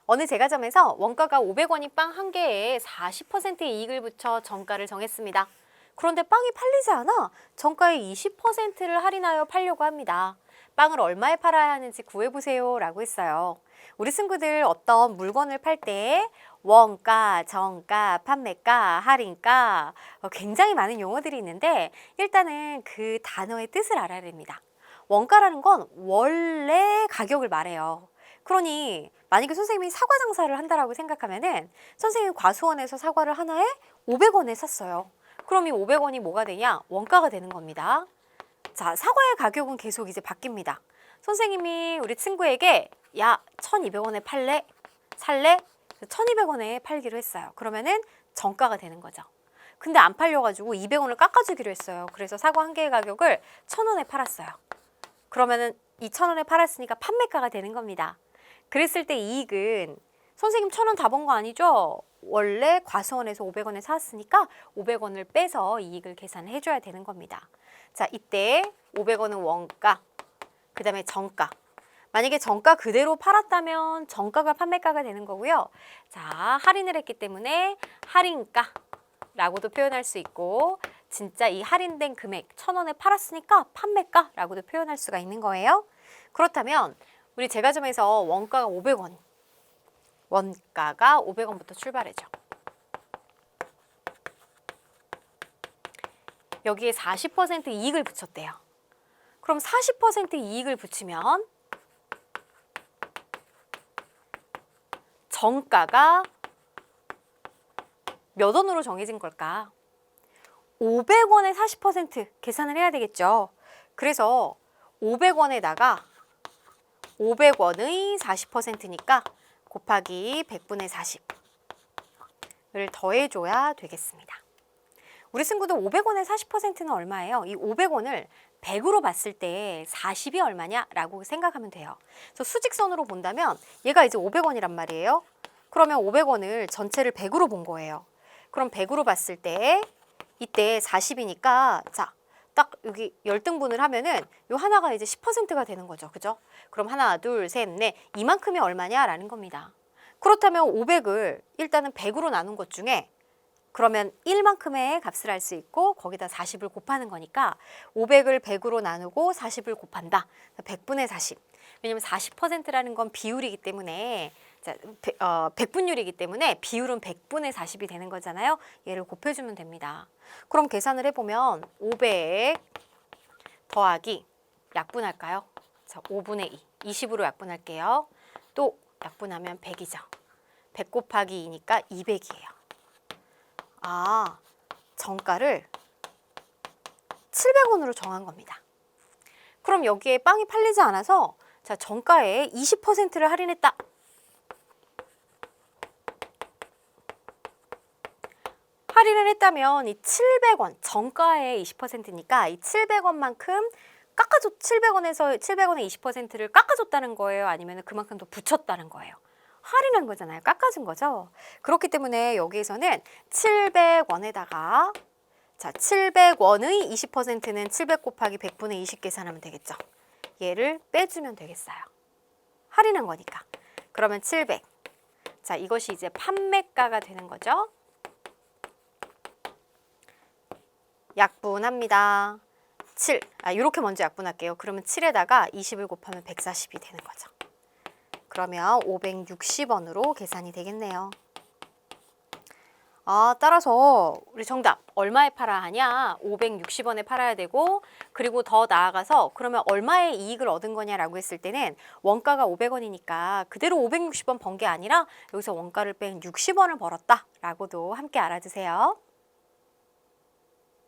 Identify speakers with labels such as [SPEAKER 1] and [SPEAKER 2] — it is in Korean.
[SPEAKER 1] 어느 제과점에서 원가가 500원인 빵 한 개에 40%의 이익을 붙여 정가를 정했습니다. 그런데 빵이 팔리지 않아 정가의 20%를 할인하여 팔려고 합니다. 빵을 얼마에 팔아야 하는지 구해보세요 라고 했어요. 우리 친구들 어떤 물건을 팔 때 원가, 정가, 판매가, 할인가 굉장히 많은 용어들이 있는데 일단은 그 단어의 뜻을 알아야 됩니다. 원가라는 건 원래 가격을 말해요. 그러니 만약에 선생님이 사과 장사를 한다라고 생각하면은 선생님이 과수원에서 사과를 하나에 500원에 샀어요. 그럼 이 500원이 뭐가 되냐? 원가가 되는 겁니다. 자, 사과의 가격은 계속 이제 바뀝니다. 선생님이 우리 친구에게 야, 1,200원에 팔래? 살래? 1,200원에 팔기로 했어요. 그러면은 정가가 되는 거죠. 근데 안 팔려가지고 200원을 깎아주기로 했어요. 그래서 사과 한 개의 가격을 1,000원에 팔았어요. 그러면은 2,000원에 팔았으니까 판매가가 되는 겁니다. 그랬을 때 이익은 선생님 1,000원 다 번 거 아니죠? 원래 과수원에서 500원에 사왔으니까 500원을 빼서 이익을 계산해 줘야 되는 겁니다. 자, 이때 500원은 원가, 그 다음에 정가. 만약에 정가 그대로 팔았다면 정가가 판매가가 되는 거고요. 자, 할인을 했기 때문에 할인가라고도 표현할 수 있고 진짜 이 할인된 금액 1,000원에 팔았으니까 판매가라고도 표현할 수가 있는 거예요. 그렇다면 우리 제과점에서 원가가 500원, 원가가 500원부터 출발해죠. 여기에 40% 이익을 붙였대요. 그럼 40% 이익을 붙이면 정가가 몇 원으로 정해진 걸까? 500원에 40% 계산을 해야 되겠죠. 그래서 500원에다가 500원의 40%니까 곱하기 100분의 40을 더해줘야 되겠습니다. 우리 친구들 500원의 40%는 얼마예요? 이 500원을 100으로 봤을 때 40이 얼마냐라고 생각하면 돼요. 그래서 수직선으로 본다면 얘가 이제 500원이란 말이에요. 그러면 500원을 전체를 100으로 본 거예요. 그럼 100으로 봤을 때 이때 40이니까 자, 딱 여기 열등분을 하면은 요 하나가 이제 10%가 되는 거죠. 그죠? 그럼 하나, 둘, 셋, 넷 이만큼이 얼마냐라는 겁니다. 그렇다면 500을 일단은 100으로 나눈 것 중에 그러면 1만큼의 값을 알 수 있고 거기다 40을 곱하는 거니까 500을 100으로 나누고 40을 곱한다. 100분의 40. 왜냐면 40%라는 건 비율이기 때문에 100분율이기 때문에 비율은 100분의 40이 되는 거잖아요. 얘를 곱해주면 됩니다. 그럼 계산을 해보면 500 더하기 약분할까요? 자, 5분의 2. 20으로 약분할게요. 또 약분하면 100이죠. 100 곱하기 2니까 200이에요. 아, 정가를 700원으로 정한 겁니다. 그럼 여기에 빵이 팔리지 않아서 자, 정가에 20%를 할인했다. 할인을 했다면 이 700원, 정가의 20%니까 이 700원만큼 깎아줬, 700원에서 700원의 20%를 깎아줬다는 거예요? 아니면 그만큼 더 붙였다는 거예요? 할인한 거잖아요. 깎아준 거죠. 그렇기 때문에 여기에서는 700원에다가 자, 700원의 20%는 700 곱하기 100분의 20 계산하면 되겠죠. 얘를 빼주면 되겠어요. 할인한 거니까. 그러면 700. 자, 이것이 이제 판매가가 되는 거죠. 약분합니다. 7. 이렇게 먼저 약분할게요. 그러면 7에다가 20을 곱하면 140이 되는 거죠. 그러면 560원으로 계산이 되겠네요. 따라서 우리 정답 얼마에 팔아야 하냐? 560원에 팔아야 되고 그리고 더 나아가서 그러면 얼마의 이익을 얻은 거냐라고 했을 때는 원가가 500원이니까 그대로 560원 번 게 아니라 여기서 원가를 뺀 60원을 벌었다라고도 함께 알아주세요.